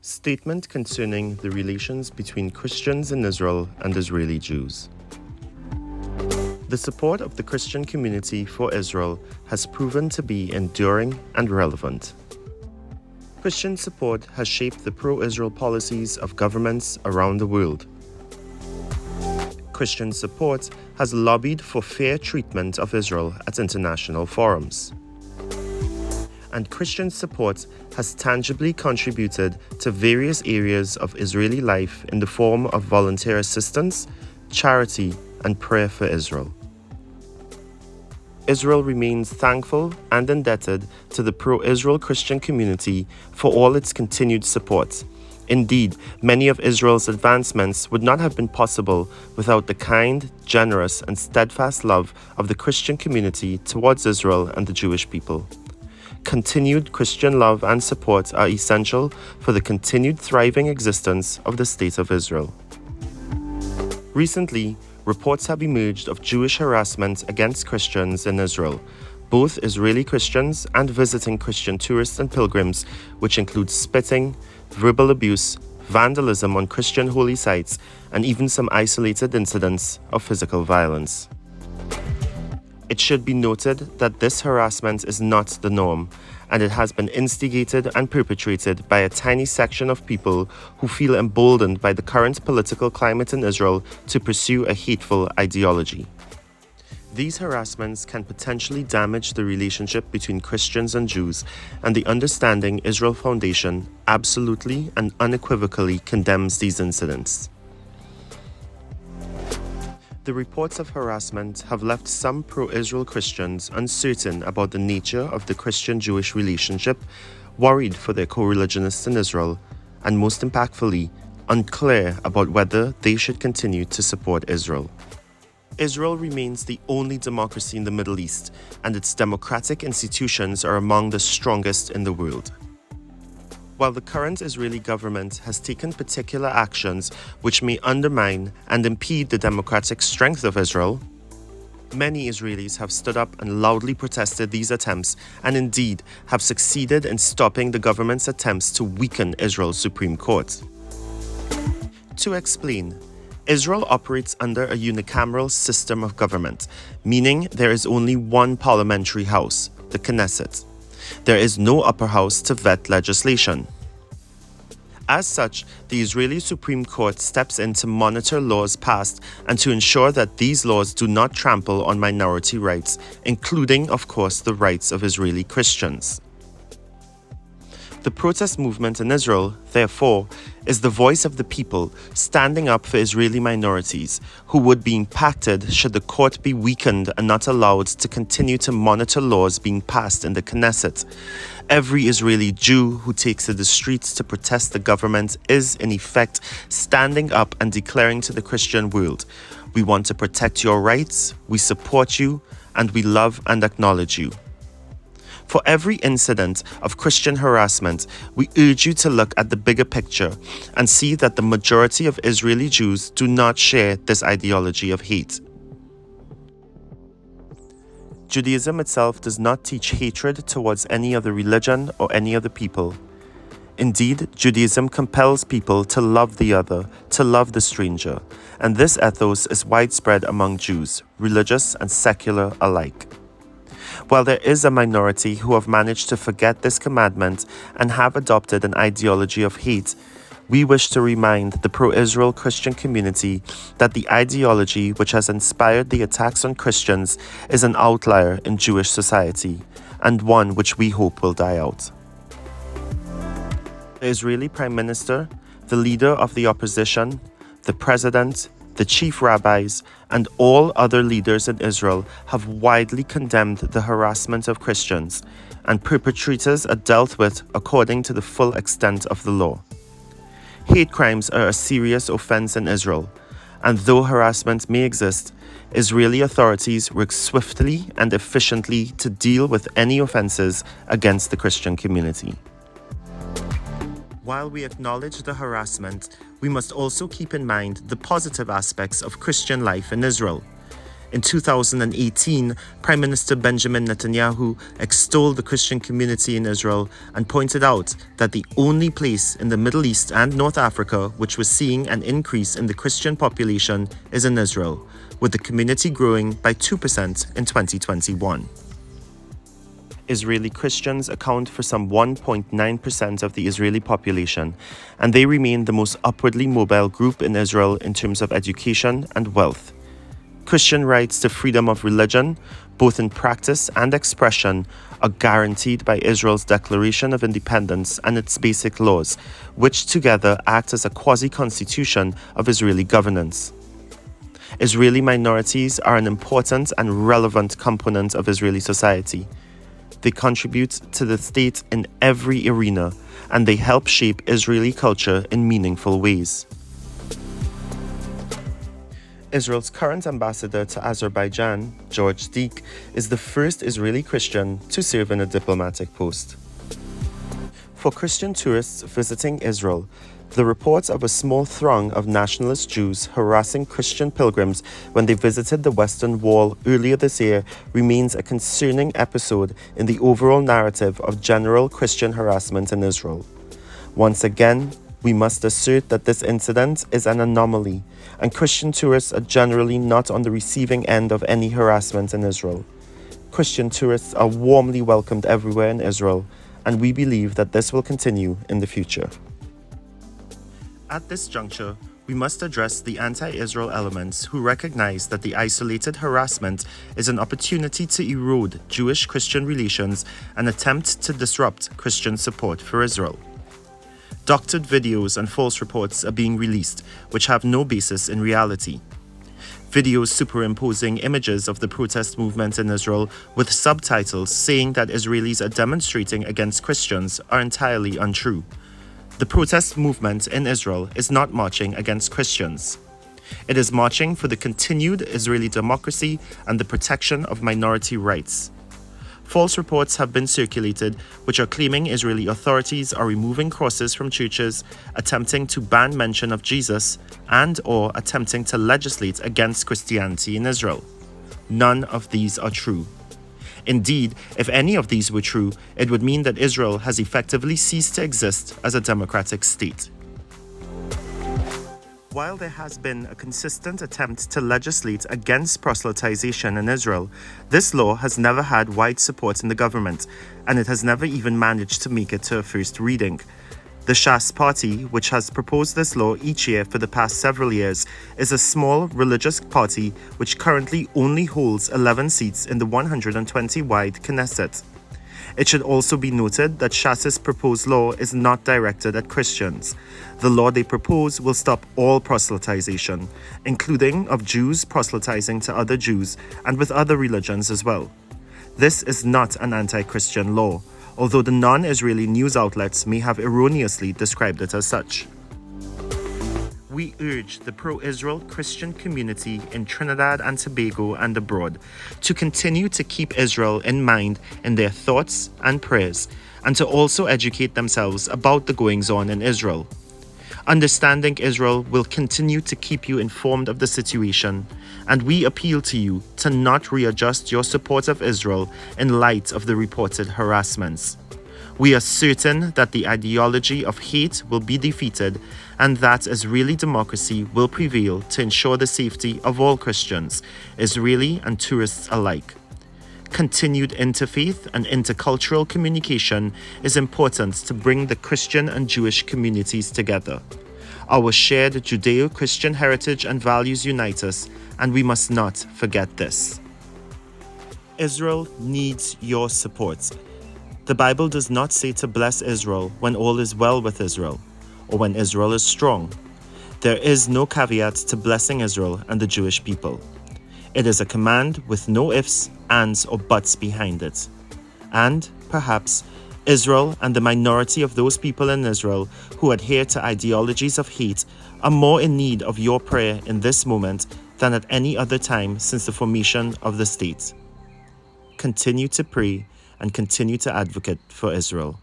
Statement concerning the relations between Christians in Israel and Israeli Jews. The support of the Christian community for Israel has proven to be enduring and relevant. Christian support has shaped the pro-Israel policies of governments around the world. Christian support has lobbied for fair treatment of Israel at international forums. And Christian support has tangibly contributed to various areas of Israeli life in the form of volunteer assistance, charity, and prayer for Israel. Israel remains thankful and indebted to the pro-Israel Christian community for all its continued support. Indeed, many of Israel's advancements would not have been possible without the kind, generous, and steadfast love of the Christian community towards Israel and the Jewish people. Continued Christian love and support are essential for the continued thriving existence of the State of Israel. Recently, reports have emerged of Jewish harassment against Christians in Israel, both Israeli Christians and visiting Christian tourists and pilgrims, which includes spitting, verbal abuse, vandalism on Christian holy sites, and even some isolated incidents of physical violence. It should be noted that this harassment is not the norm, and it has been instigated and perpetrated by a tiny section of people who feel emboldened by the current political climate in Israel to pursue a hateful ideology. These harassments can potentially damage the relationship between Christians and Jews, and the Understanding Israel Foundation absolutely and unequivocally condemns these incidents. The reports of harassment have left some pro-Israel Christians uncertain about the nature of the Christian-Jewish relationship, worried for their co-religionists in Israel, and most impactfully, unclear about whether they should continue to support Israel. Israel remains the only democracy in the Middle East, and its democratic institutions are among the strongest in the world. While the current Israeli government has taken particular actions which may undermine and impede the democratic strength of Israel, many Israelis have stood up and loudly protested these attempts and indeed have succeeded in stopping the government's attempts to weaken Israel's Supreme Court. To explain, Israel operates under a unicameral system of government, meaning there is only one parliamentary house, the Knesset. There is no upper house to vet legislation. As such, the Israeli Supreme Court steps in to monitor laws passed and to ensure that these laws do not trample on minority rights, including, of course, the rights of Israeli Christians. The protest movement in Israel, therefore, is the voice of the people standing up for Israeli minorities who would be impacted should the court be weakened and not allowed to continue to monitor laws being passed in the Knesset. Every Israeli Jew who takes to the streets to protest the government is, in effect, standing up and declaring to the Christian world, "We want to protect your rights, we support you, and we love and acknowledge you." For every incident of Christian harassment, we urge you to look at the bigger picture and see that the majority of Israeli Jews do not share this ideology of hate. Judaism itself does not teach hatred towards any other religion or any other people. Indeed, Judaism compels people to love the other, to love the stranger, and this ethos is widespread among Jews, religious and secular alike. While there is a minority who have managed to forget this commandment and have adopted an ideology of hate, we wish to remind the pro-Israel Christian community that the ideology which has inspired the attacks on Christians is an outlier in Jewish society, and one which we hope will die out. The Israeli Prime Minister, the leader of the opposition, the president, the chief rabbis, and all other leaders in Israel have widely condemned the harassment of Christians, and perpetrators are dealt with according to the full extent of the law. Hate crimes are a serious offense in Israel, and though harassment may exist, Israeli authorities work swiftly and efficiently to deal with any offenses against the Christian community. While we acknowledge the harassment, we must also keep in mind the positive aspects of Christian life in Israel. In 2018, Prime Minister Benjamin Netanyahu extolled the Christian community in Israel and pointed out that the only place in the Middle East and North Africa which was seeing an increase in the Christian population is in Israel, with the community growing by 2% in 2021. Israeli Christians account for some 1.9% of the Israeli population, and they remain the most upwardly mobile group in Israel in terms of education and wealth. Christian rights to freedom of religion, both in practice and expression, are guaranteed by Israel's Declaration of Independence and its basic laws, which together act as a quasi-constitution of Israeli governance. Israeli minorities are an important and relevant component of Israeli society. They contribute to the state in every arena, and they help shape Israeli culture in meaningful ways. Israel's current ambassador to Azerbaijan, George Deek, is the first Israeli Christian to serve in a diplomatic post. For Christian tourists visiting Israel, the reports of a small throng of nationalist Jews harassing Christian pilgrims when they visited the Western Wall earlier this year remains a concerning episode in the overall narrative of general Christian harassment in Israel. Once again, we must assert that this incident is an anomaly, and Christian tourists are generally not on the receiving end of any harassment in Israel. Christian tourists are warmly welcomed everywhere in Israel, and we believe that this will continue in the future. At this juncture, we must address the anti-Israel elements who recognize that the isolated harassment is an opportunity to erode Jewish-Christian relations and attempt to disrupt Christian support for Israel. Doctored videos and false reports are being released, which have no basis in reality. Videos superimposing images of the protest movement in Israel with subtitles saying that Israelis are demonstrating against Christians are entirely untrue. The protest movement in Israel is not marching against Christians. It is marching for the continued Israeli democracy and the protection of minority rights. False reports have been circulated which are claiming Israeli authorities are removing crosses from churches, attempting to ban mention of Jesus, and/or attempting to legislate against Christianity in Israel. None of these are true. Indeed, if any of these were true, it would mean that Israel has effectively ceased to exist as a democratic state. While there has been a consistent attempt to legislate against proselytization in Israel, this law has never had wide support in the government, and it has never even managed to make it to a first reading. The Shas party, which has proposed this law each year for the past several years, is a small religious party which currently only holds 11 seats in the 120-wide Knesset. It should also be noted that Shas's proposed law is not directed at Christians. The law they propose will stop all proselytization, including of Jews proselytizing to other Jews and with other religions as well. This is not an anti-Christian law, although the non-Israeli news outlets may have erroneously described it as such. We urge the pro-Israel Christian community in Trinidad and Tobago and abroad to continue to keep Israel in mind in their thoughts and prayers, and to also educate themselves about the goings-on in Israel. Understanding Israel will continue to keep you informed of the situation, and we appeal to you to not readjust your support of Israel in light of the reported harassments. We are certain that the ideology of hate will be defeated and that Israeli democracy will prevail to ensure the safety of all Christians, Israeli and tourists alike. Continued interfaith and intercultural communication is important to bring the Christian and Jewish communities together. Our shared Judeo-Christian heritage and values unite us, and we must not forget this. Israel needs your support. The Bible does not say to bless Israel when all is well with Israel, or when Israel is strong. There is no caveat to blessing Israel and the Jewish people. It is a command with no ifs, ands, or buts behind it. And, perhaps, Israel and the minority of those people in Israel who adhere to ideologies of hate are more in need of your prayer in this moment than at any other time since the formation of the state. Continue to pray and continue to advocate for Israel.